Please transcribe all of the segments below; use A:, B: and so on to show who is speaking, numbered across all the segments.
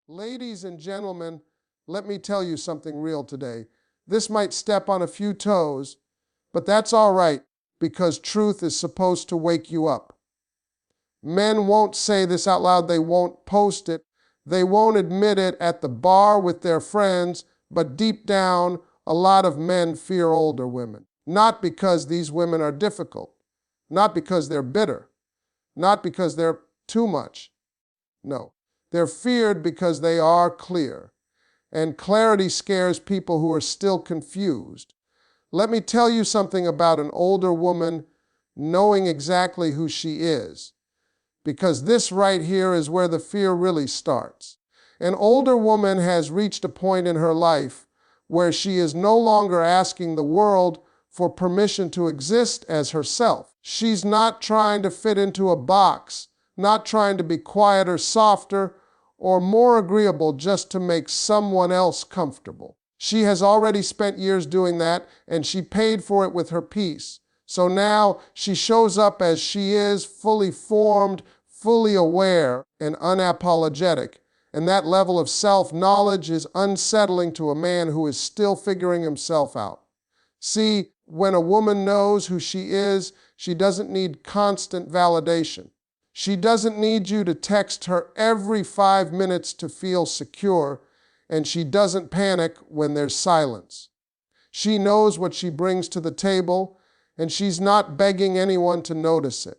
A: Ladies and gentlemen, let me tell you something real today. This might step on a few toes, but that's all right because truth is supposed to wake you up. Men won't say this out loud, they won't post it, they won't admit it at the bar with their friends, but deep down, a lot of men fear older women. Not because these women are difficult, not because they're bitter, not because they're too much. No, they're feared because they are clear. And clarity scares people who are still confused. Let me tell you something about an older woman knowing exactly who she is, because this right here is where the fear really starts. An older woman has reached a point in her life where she is no longer asking the world for permission to exist as herself. She's not trying to fit into a box, not trying to be quieter, softer, or more agreeable just to make someone else comfortable. She has already spent years doing that, and she paid for it with her peace. So now she shows up as she is, fully formed, fully aware, and unapologetic. And that level of self-knowledge is unsettling to a man who is still figuring himself out. See, when a woman knows who she is, she doesn't need constant validation. She doesn't need you to text her every 5 minutes to feel secure, and she doesn't panic when there's silence. She knows what she brings to the table, and she's not begging anyone to notice it.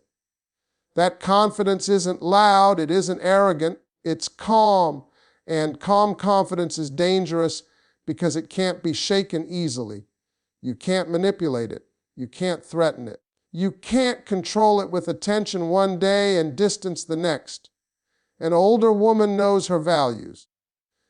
A: That confidence isn't loud, it isn't arrogant, it's calm, and calm confidence is dangerous because it can't be shaken easily. You can't manipulate it. You can't threaten it. You can't control it with attention one day and distance the next. An older woman knows her values.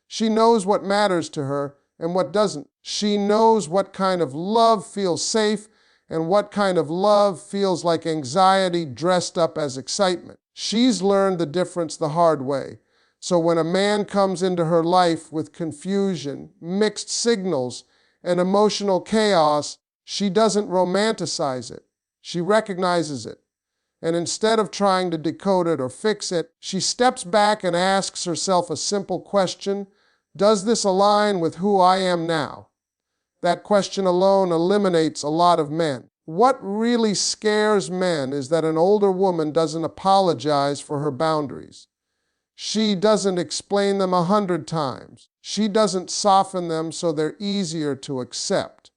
A: She knows what matters to her and what doesn't. She knows what kind of love feels safe and what kind of love feels like anxiety dressed up as excitement. She's learned the difference the hard way. So when a man comes into her life with confusion, mixed signals, and emotional chaos, she doesn't romanticize it. She recognizes it. And instead of trying to decode it or fix it, she steps back and asks herself a simple question: does this align with who I am now? That question alone eliminates a lot of men. What really scares men is that an older woman doesn't apologize for her boundaries. She doesn't explain them 100 times. She doesn't soften them so they're easier to accept.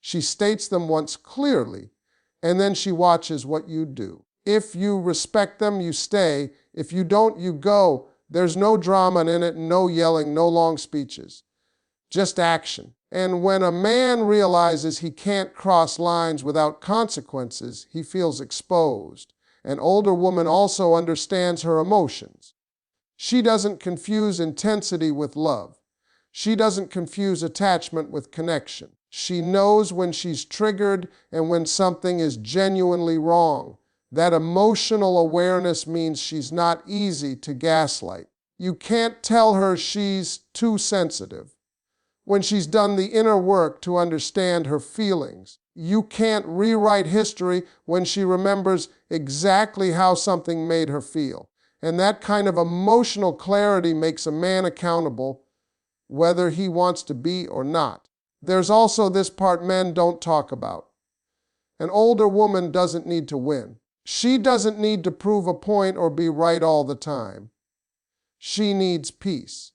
A: She states them once clearly, and then she watches what you do. If you respect them, you stay. If you don't, you go. There's no drama in it, no yelling, no long speeches. Just action. And when a man realizes he can't cross lines without consequences, he feels exposed. An older woman also understands her emotions. She doesn't confuse intensity with love. She doesn't confuse attachment with connection. She knows when she's triggered and when something is genuinely wrong. That emotional awareness means she's not easy to gaslight. You can't tell her she's too sensitive when she's done the inner work to understand her feelings. You can't rewrite history when she remembers exactly how something made her feel. And that kind of emotional clarity makes a man accountable, whether he wants to be or not. There's also this part men don't talk about. An older woman doesn't need to win. She doesn't need to prove a point or be right all the time. She needs peace.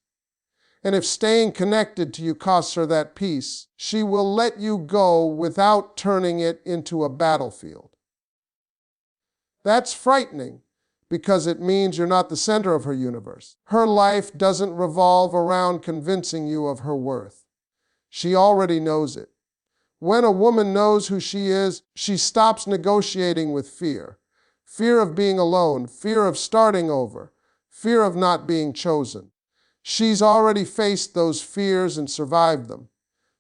A: And if staying connected to you costs her that peace, she will let you go without turning it into a battlefield. That's frightening, because it means you're not the center of her universe. Her life doesn't revolve around convincing you of her worth. She already knows it. When a woman knows who she is, she stops negotiating with fear. Fear of being alone, fear of starting over, fear of not being chosen. She's already faced those fears and survived them.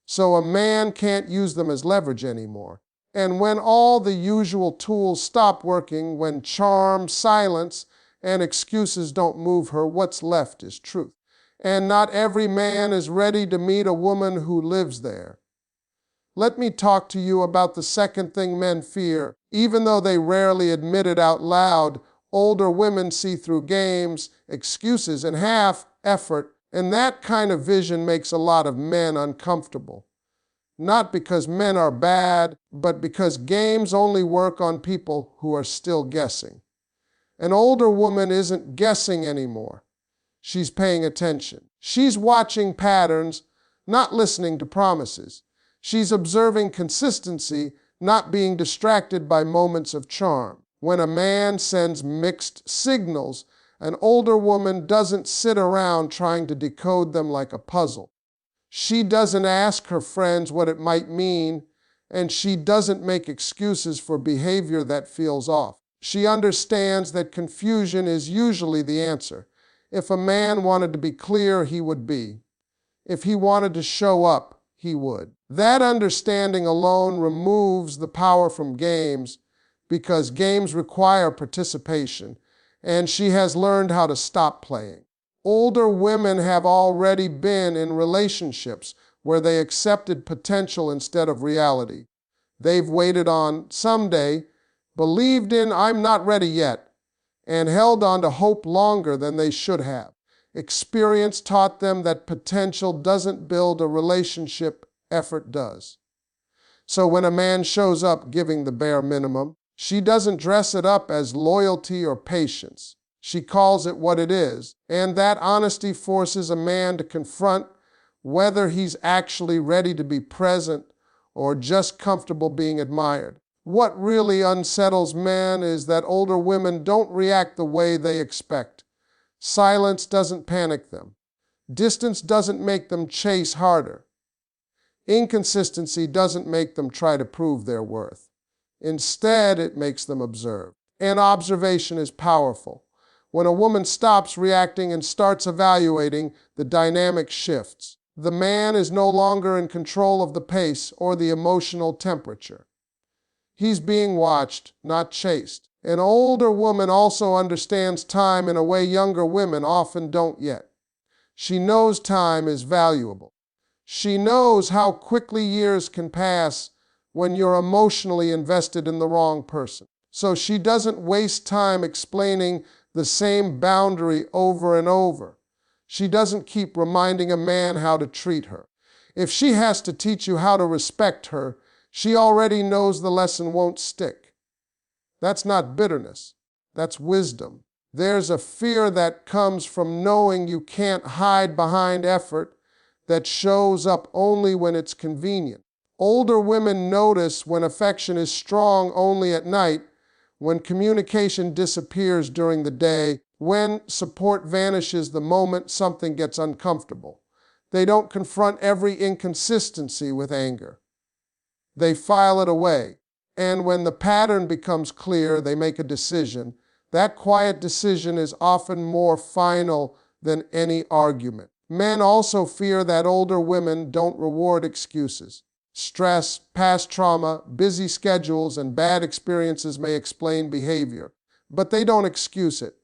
A: So a man can't use them as leverage anymore. And when all the usual tools stop working, when charm, silence, and excuses don't move her, what's left is truth. And not every man is ready to meet a woman who lives there. Let me talk to you about the second thing men fear. Even though they rarely admit it out loud, older women see through games, excuses, and half effort, and that kind of vision makes a lot of men uncomfortable. Not because men are bad, but because games only work on people who are still guessing. An older woman isn't guessing anymore. She's paying attention. She's watching patterns, not listening to promises. She's observing consistency, not being distracted by moments of charm. When a man sends mixed signals, an older woman doesn't sit around trying to decode them like a puzzle. She doesn't ask her friends what it might mean, and she doesn't make excuses for behavior that feels off. She understands that confusion is usually the answer. If a man wanted to be clear, he would be. If he wanted to show up, he would. That understanding alone removes the power from games, because games require participation, and she has learned how to stop playing. Older women have already been in relationships where they accepted potential instead of reality. They've waited on someday, believed in I'm not ready yet, and held on to hope longer than they should have. Experience taught them that potential doesn't build a relationship, effort does. So when a man shows up giving the bare minimum, she doesn't dress it up as loyalty or patience. She calls it what it is, and that honesty forces a man to confront whether he's actually ready to be present or just comfortable being admired. What really unsettles men is that older women don't react the way they expect. Silence doesn't panic them. Distance doesn't make them chase harder. Inconsistency doesn't make them try to prove their worth. Instead, it makes them observe. And observation is powerful. When a woman stops reacting and starts evaluating, the dynamic shifts. The man is no longer in control of the pace or the emotional temperature. He's being watched, not chased. An older woman also understands time in a way younger women often don't yet. She knows time is valuable. She knows how quickly years can pass when you're emotionally invested in the wrong person. So she doesn't waste time explaining the same boundary over and over. She doesn't keep reminding a man how to treat her. If she has to teach you how to respect her, she already knows the lesson won't stick. That's not bitterness. That's wisdom. There's a fear that comes from knowing you can't hide behind effort that shows up only when it's convenient. Older women notice when affection is strong only at night, when communication disappears during the day, when support vanishes the moment something gets uncomfortable. They don't confront every inconsistency with anger. They file it away. And when the pattern becomes clear, they make a decision. That quiet decision is often more final than any argument. Men also fear that older women don't reward excuses. Stress, past trauma, busy schedules, and bad experiences may explain behavior, but they don't excuse it.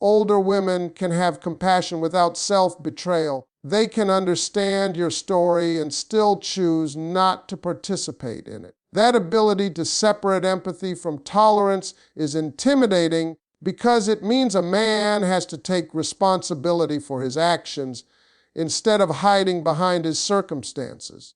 A: Older women can have compassion without self-betrayal. They can understand your story and still choose not to participate in it. That ability to separate empathy from tolerance is intimidating because it means a man has to take responsibility for his actions instead of hiding behind his circumstances.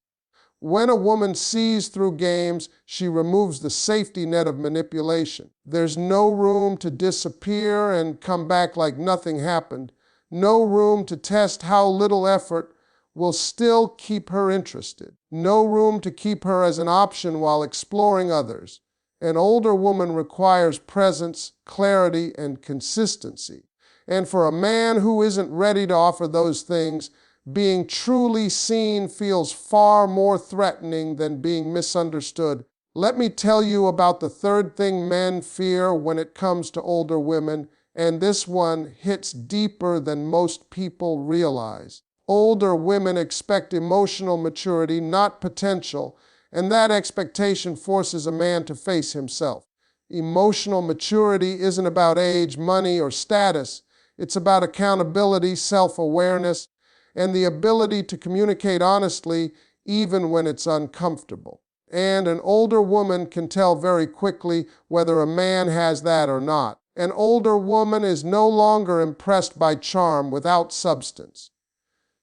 A: When a woman sees through games, she removes the safety net of manipulation. There's no room to disappear and come back like nothing happened. No room to test how little effort will still keep her interested. No room to keep her as an option while exploring others. An older woman requires presence, clarity, and consistency. And for a man who isn't ready to offer those things, being truly seen feels far more threatening than being misunderstood. Let me tell you about the third thing men fear when it comes to older women, and this one hits deeper than most people realize. Older women expect emotional maturity, not potential, and that expectation forces a man to face himself. Emotional maturity isn't about age, money, or status. It's about accountability, self-awareness, and the ability to communicate honestly even when it's uncomfortable. And an older woman can tell very quickly whether a man has that or not. An older woman is no longer impressed by charm without substance.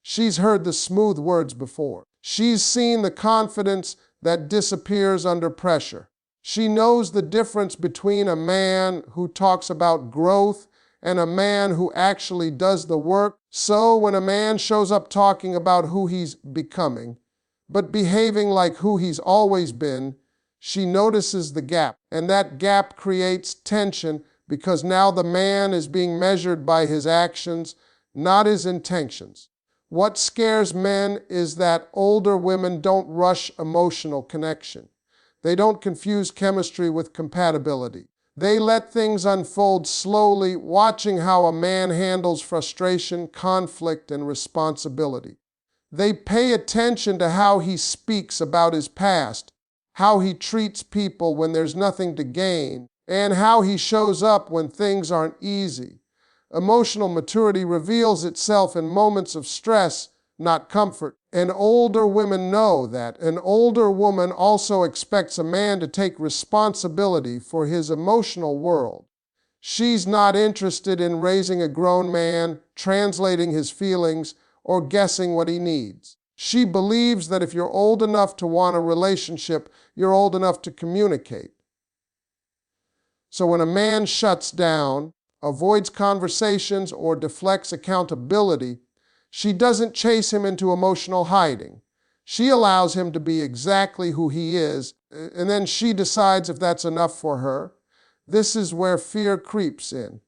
A: She's heard the smooth words before. She's seen the confidence that disappears under pressure. She knows the difference between a man who talks about growth and a man who actually does the work. So when a man shows up talking about who he's becoming, but behaving like who he's always been, she notices the gap. And that gap creates tension because now the man is being measured by his actions, not his intentions. What scares men is that older women don't rush emotional connection. They don't confuse chemistry with compatibility. They let things unfold slowly, watching how a man handles frustration, conflict, and responsibility. They pay attention to how he speaks about his past, how he treats people when there's nothing to gain, and how he shows up when things aren't easy. Emotional maturity reveals itself in moments of stress, not comfort. And older women know that. An older woman also expects a man to take responsibility for his emotional world. She's not interested in raising a grown man, translating his feelings, or guessing what he needs. She believes that if you're old enough to want a relationship, you're old enough to communicate. So when a man shuts down, avoids conversations, or deflects accountability, she doesn't chase him into emotional hiding. She allows him to be exactly who he is, and then she decides if that's enough for her. This is where fear creeps in.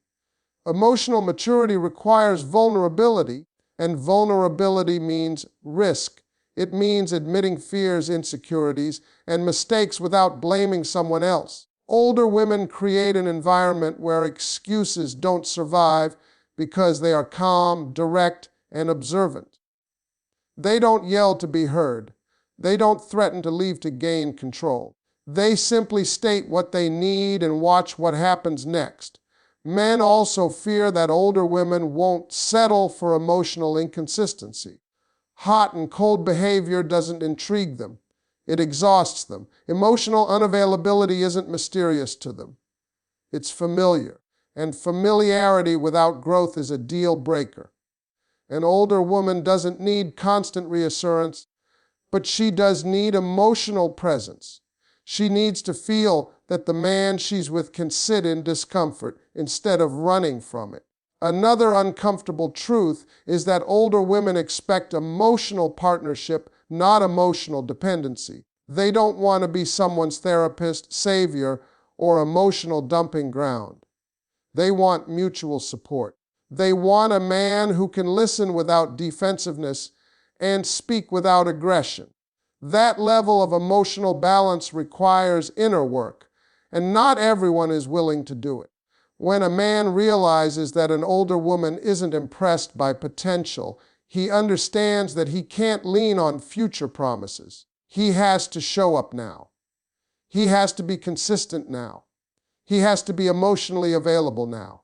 A: Emotional maturity requires vulnerability, and vulnerability means risk. It means admitting fears, insecurities, and mistakes without blaming someone else. Older women create an environment where excuses don't survive because they are calm, direct, and observant. They don't yell to be heard. They don't threaten to leave to gain control. They simply state what they need and watch what happens next. Men also fear that older women won't settle for emotional inconsistency. Hot and cold behavior doesn't intrigue them. It exhausts them. Emotional unavailability isn't mysterious to them. It's familiar. And familiarity without growth is a deal breaker. An older woman doesn't need constant reassurance, but she does need emotional presence. She needs to feel that the man she's with can sit in discomfort instead of running from it. Another uncomfortable truth is that older women expect emotional partnership, not emotional dependency. They don't want to be someone's therapist, savior, or emotional dumping ground. They want mutual support. They want a man who can listen without defensiveness and speak without aggression. That level of emotional balance requires inner work, and not everyone is willing to do it. When a man realizes that an older woman isn't impressed by potential, he understands that he can't lean on future promises. He has to show up now. He has to be consistent now. He has to be emotionally available now.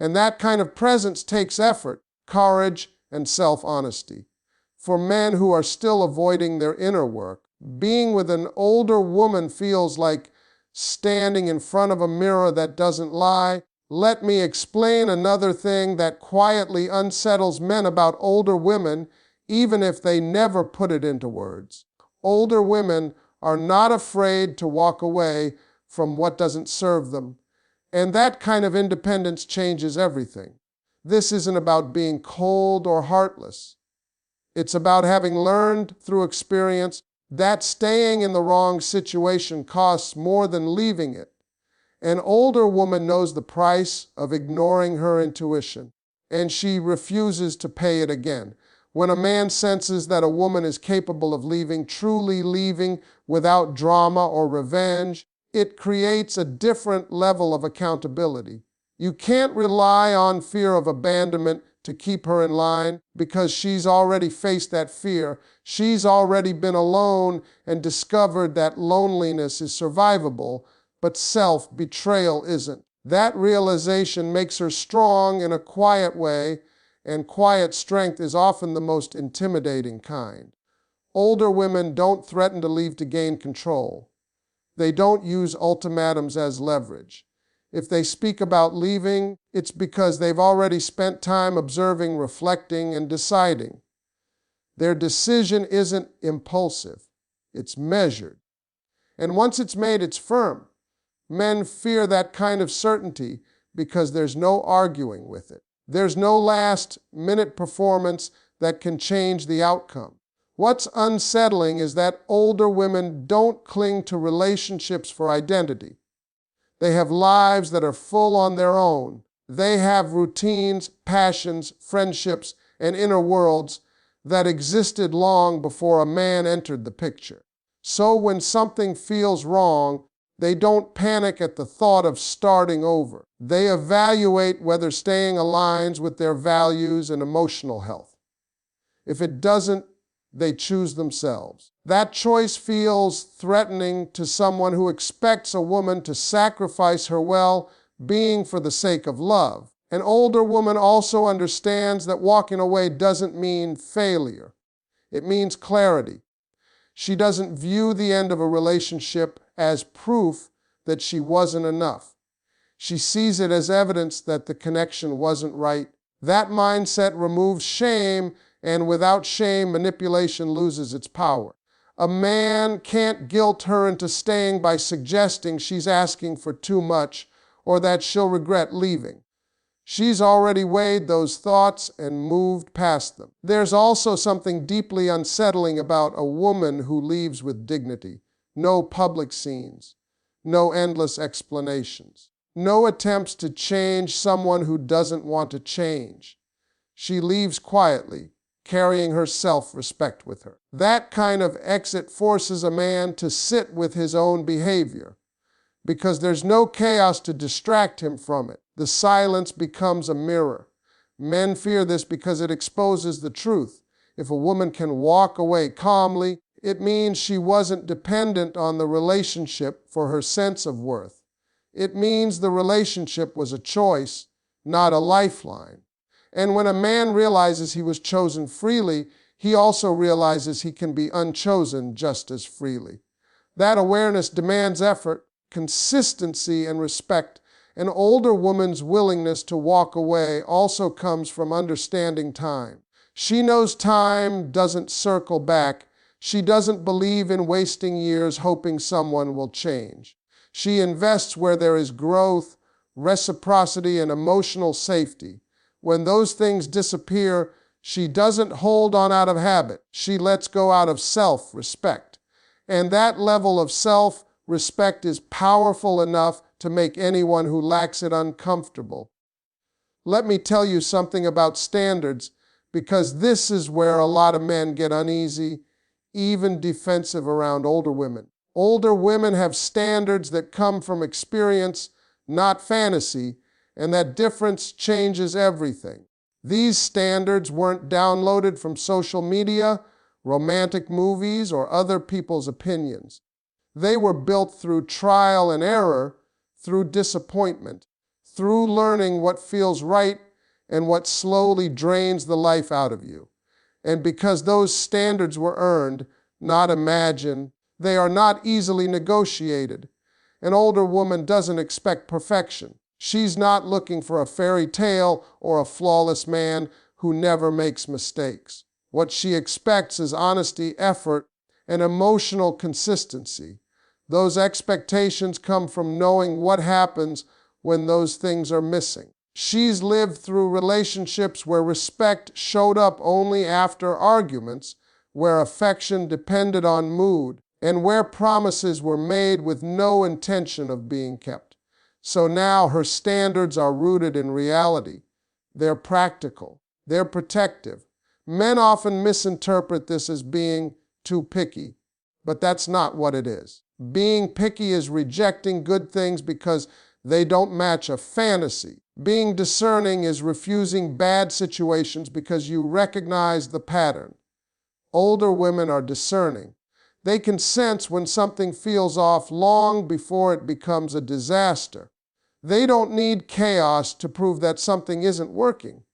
A: And that kind of presence takes effort, courage, and self-honesty. For men who are still avoiding their inner work, being with an older woman feels like standing in front of a mirror that doesn't lie. Let me explain another thing that quietly unsettles men about older women, even if they never put it into words. Older women are not afraid to walk away from what doesn't serve them. And that kind of independence changes everything. This isn't about being cold or heartless. It's about having learned through experience that staying in the wrong situation costs more than leaving it. An older woman knows the price of ignoring her intuition, and she refuses to pay it again. When a man senses that a woman is capable of leaving, truly leaving, without drama or revenge, it creates a different level of accountability. You can't rely on fear of abandonment to keep her in line because she's already faced that fear. She's already been alone and discovered that loneliness is survivable, but self-betrayal isn't. That realization makes her strong in a quiet way, and quiet strength is often the most intimidating kind. Older women don't threaten to leave to gain control. They don't use ultimatums as leverage. If they speak about leaving, it's because they've already spent time observing, reflecting, and deciding. Their decision isn't impulsive, it's measured. And once it's made, it's firm. Men fear that kind of certainty because there's no arguing with it. There's no last-minute performance that can change the outcome. What's unsettling is that older women don't cling to relationships for identity. They have lives that are full on their own. They have routines, passions, friendships, and inner worlds that existed long before a man entered the picture. So when something feels wrong, they don't panic at the thought of starting over. They evaluate whether staying aligns with their values and emotional health. If it doesn't, they choose themselves. That choice feels threatening to someone who expects a woman to sacrifice her well-being for the sake of love. An older woman also understands that walking away doesn't mean failure. It means clarity. She doesn't view the end of a relationship as proof that she wasn't enough. She sees it as evidence that the connection wasn't right. That mindset removes shame, and without shame, manipulation loses its power. A man can't guilt her into staying by suggesting she's asking for too much or that she'll regret leaving. She's already weighed those thoughts and moved past them. There's also something deeply unsettling about a woman who leaves with dignity. No public scenes, no endless explanations, no attempts to change someone who doesn't want to change. She leaves quietly, carrying her self-respect with her. That kind of exit forces a man to sit with his own behavior, because there's no chaos to distract him from it. The silence becomes a mirror. Men fear this because it exposes the truth. If a woman can walk away calmly, it means she wasn't dependent on the relationship for her sense of worth. It means the relationship was a choice, not a lifeline. And when a man realizes he was chosen freely, he also realizes he can be unchosen just as freely. That awareness demands effort, consistency, and respect. An older woman's willingness to walk away also comes from understanding time. She knows time doesn't circle back. She doesn't believe in wasting years hoping someone will change. She invests where there is growth, reciprocity, and emotional safety. When those things disappear, she doesn't hold on out of habit. She lets go out of self-respect. And that level of self-respect is powerful enough to make anyone who lacks it uncomfortable. Let me tell you something about standards, because this is where a lot of men get uneasy, even defensive around older women. Older women have standards that come from experience, not fantasy, and that difference changes everything. These standards weren't downloaded from social media, romantic movies, or other people's opinions. They were built through trial and error, through disappointment, through learning what feels right and what slowly drains the life out of you. And because those standards were earned, not imagined, they are not easily negotiated. An older woman doesn't expect perfection. She's not looking for a fairy tale or a flawless man who never makes mistakes. What she expects is honesty, effort, and emotional consistency. Those expectations come from knowing what happens when those things are missing. She's lived through relationships where respect showed up only after arguments, where affection depended on mood, and where promises were made with no intention of being kept. So now her standards are rooted in reality. They're practical. They're protective. Men often misinterpret this as being too picky, but that's not what it is. Being picky is rejecting good things because they don't match a fantasy. Being discerning is refusing bad situations because you recognize the pattern. Older women are discerning. They can sense when something feels off long before it becomes a disaster. They don't need chaos to prove that something isn't working.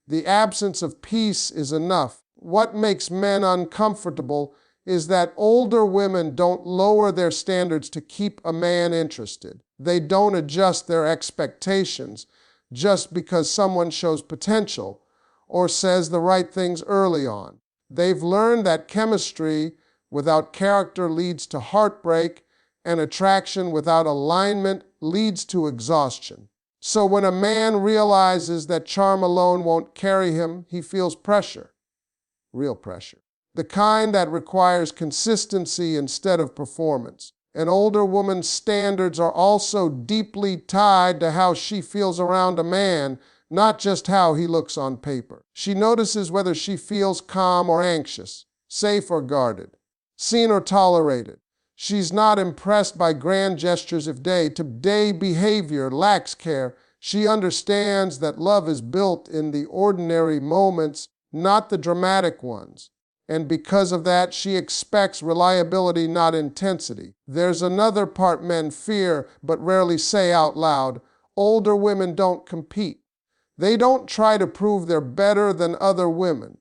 A: The absence of peace is enough. What makes men uncomfortable is that older women don't lower their standards to keep a man interested. They don't adjust their expectations just because someone shows potential or says the right things early on. They've learned that chemistry without character leads to heartbreak, and attraction without alignment leads to exhaustion. So when a man realizes that charm alone won't carry him, he feels pressure, real pressure, the kind that requires consistency instead of performance. An older woman's standards are also deeply tied to how she feels around a man, not just how he looks on paper. She notices whether she feels calm or anxious, safe or guarded, seen or tolerated. She's not impressed by grand gestures if day-to-day behavior lacks care. She understands that love is built in the ordinary moments, not the dramatic ones. And because of that, she expects reliability, not intensity. There's another part men fear but rarely say out loud. Older women don't compete. They don't try to prove they're better than other women.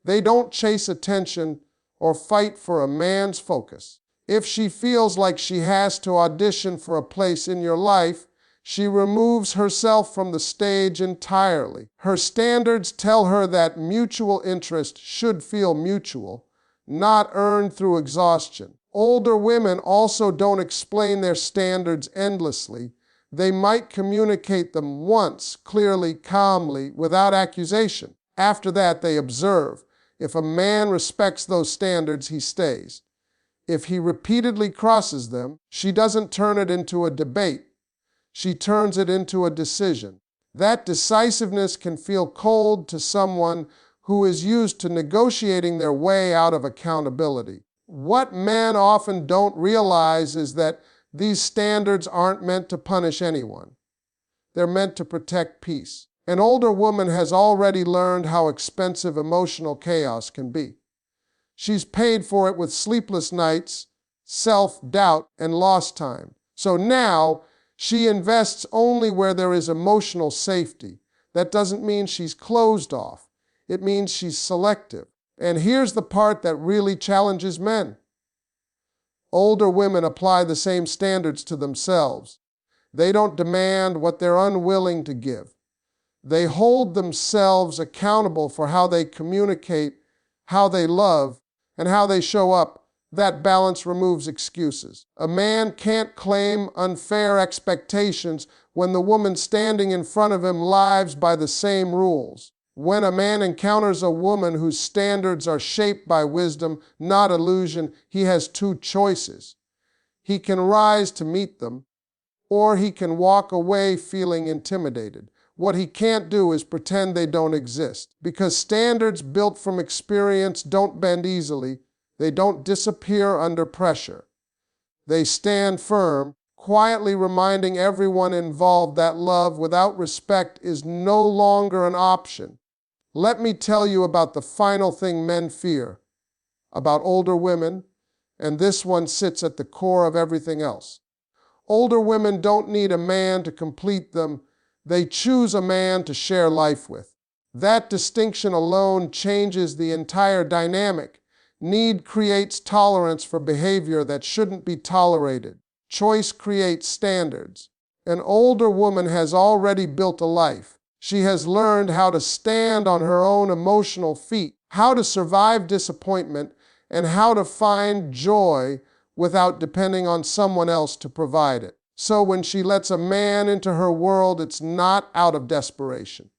A: They don't chase attention or fight for a man's focus. If she feels like she has to audition for a place in your life, she removes herself from the stage entirely. Her standards tell her that mutual interest should feel mutual, not earned through exhaustion. Older women also don't explain their standards endlessly. They might communicate them once, clearly, calmly, without accusation. After that, they observe. If a man respects those standards, he stays. If he repeatedly crosses them, she doesn't turn it into a debate. She turns it into a decision. That decisiveness can feel cold to someone who is used to negotiating their way out of accountability. What men often don't realize is that these standards aren't meant to punish anyone. They're meant to protect peace. An older woman has already learned how expensive emotional chaos can be. She's paid for it with sleepless nights, self-doubt, and lost time. So now, she invests only where there is emotional safety. That doesn't mean she's closed off. It means she's selective. And here's the part that really challenges men. Older women apply the same standards to themselves. They don't demand what they're unwilling to give. They hold themselves accountable for how they communicate, how they love, and how they show up. That balance removes excuses. A man can't claim unfair expectations when the woman standing in front of him lives by the same rules. When a man encounters a woman whose standards are shaped by wisdom, not illusion, he has two choices. He can rise to meet them, or he can walk away feeling intimidated. What he can't do is pretend they don't exist, because standards built from experience don't bend easily. They don't disappear under pressure. They stand firm, quietly reminding everyone involved that love without respect is no longer an option. Let me tell you about the final thing men fear about older women, and this one sits at the core of everything else. Older women don't need a man to complete them. They choose a man to share life with. That distinction alone changes the entire dynamic. Need creates tolerance for behavior that shouldn't be tolerated. Choice creates standards. An older woman has already built a life. She has learned how to stand on her own emotional feet, how to survive disappointment, and how to find joy without depending on someone else to provide it. So when she lets a man into her world, it's not out of desperation.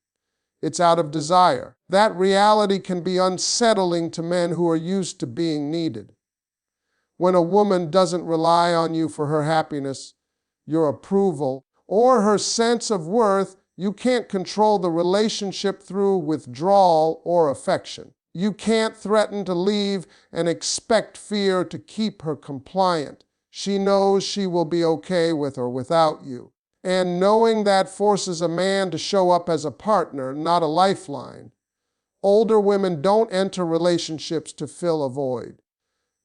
A: It's out of desire. That reality can be unsettling to men who are used to being needed. When a woman doesn't rely on you for her happiness, your approval, or her sense of worth, you can't control the relationship through withdrawal or affection. You can't threaten to leave and expect fear to keep her compliant. She knows she will be okay with or without you. And knowing that forces a man to show up as a partner, not a lifeline. Older women don't enter relationships to fill a void.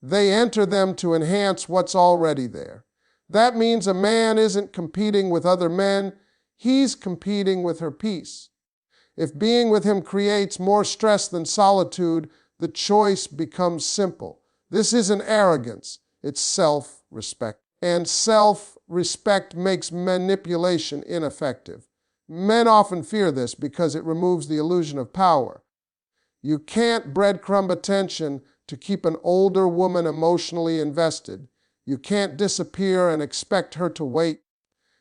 A: They enter them to enhance what's already there. That means a man isn't competing with other men, he's competing with her peace. If being with him creates more stress than solitude, the choice becomes simple. This isn't arrogance, it's self-respect. And self-respect makes manipulation ineffective. Men often fear this because it removes the illusion of power. You can't breadcrumb attention to keep an older woman emotionally invested. You can't disappear and expect her to wait.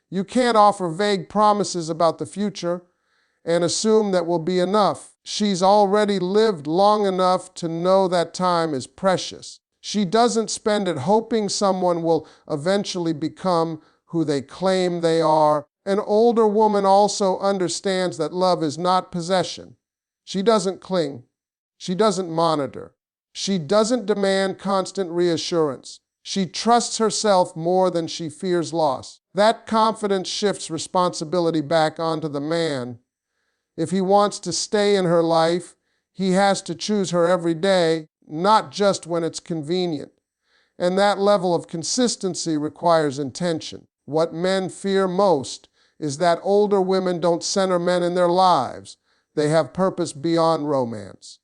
A: You can't offer vague promises about the future and assume that will be enough. She's already lived long enough to know that time is precious. She doesn't spend it hoping someone will eventually become who they claim they are. An older woman also understands that love is not possession. She doesn't cling. She doesn't monitor. She doesn't demand constant reassurance. She trusts herself more than she fears loss. That confidence shifts responsibility back onto the man. If he wants to stay in her life, he has to choose her every day, not just when it's convenient. And that level of consistency requires intention. What men fear most is that older women don't center men in their lives. They have purpose beyond romance.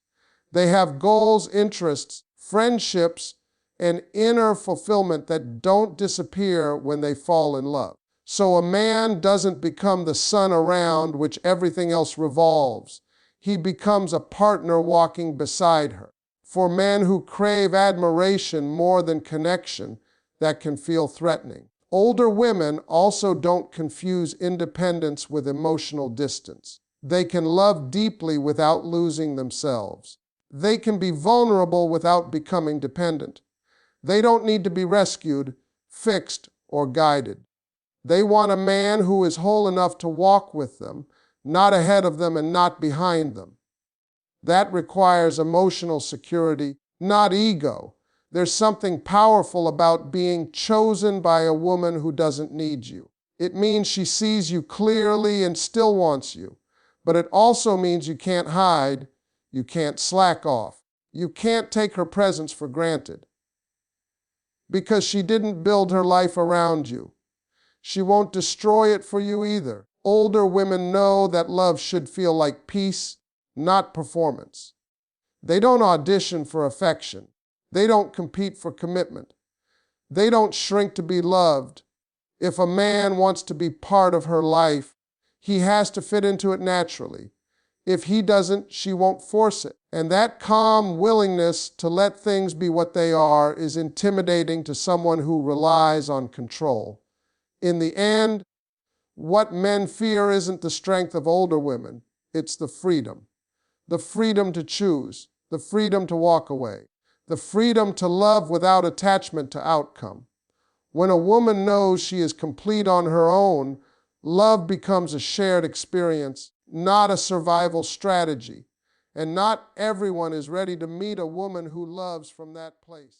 A: They have goals, interests, friendships, and inner fulfillment that don't disappear when they fall in love. So a man doesn't become the sun around which everything else revolves. He becomes a partner walking beside her. For men who crave admiration more than connection, that can feel threatening. Older women also don't confuse independence with emotional distance. They can love deeply without losing themselves. They can be vulnerable without becoming dependent. They don't need to be rescued, fixed, or guided. They want a man who is whole enough to walk with them, not ahead of them and not behind them. That requires emotional security, not ego. There's something powerful about being chosen by a woman who doesn't need you. It means she sees you clearly and still wants you. But it also means you can't hide, you can't slack off. You can't take her presence for granted. Because she didn't build her life around you. She won't destroy it for you either. Older women know that love should feel like peace, not performance. They don't audition for affection. They don't compete for commitment. They don't shrink to be loved. If a man wants to be part of her life, he has to fit into it naturally. If he doesn't, she won't force it. And that calm willingness to let things be what they are is intimidating to someone who relies on control. In the end, what men fear isn't the strength of older women, it's the freedom. The freedom to choose, the freedom to walk away, the freedom to love without attachment to outcome. When a woman knows she is complete on her own, love becomes a shared experience, not a survival strategy. And not everyone is ready to meet a woman who loves from that place.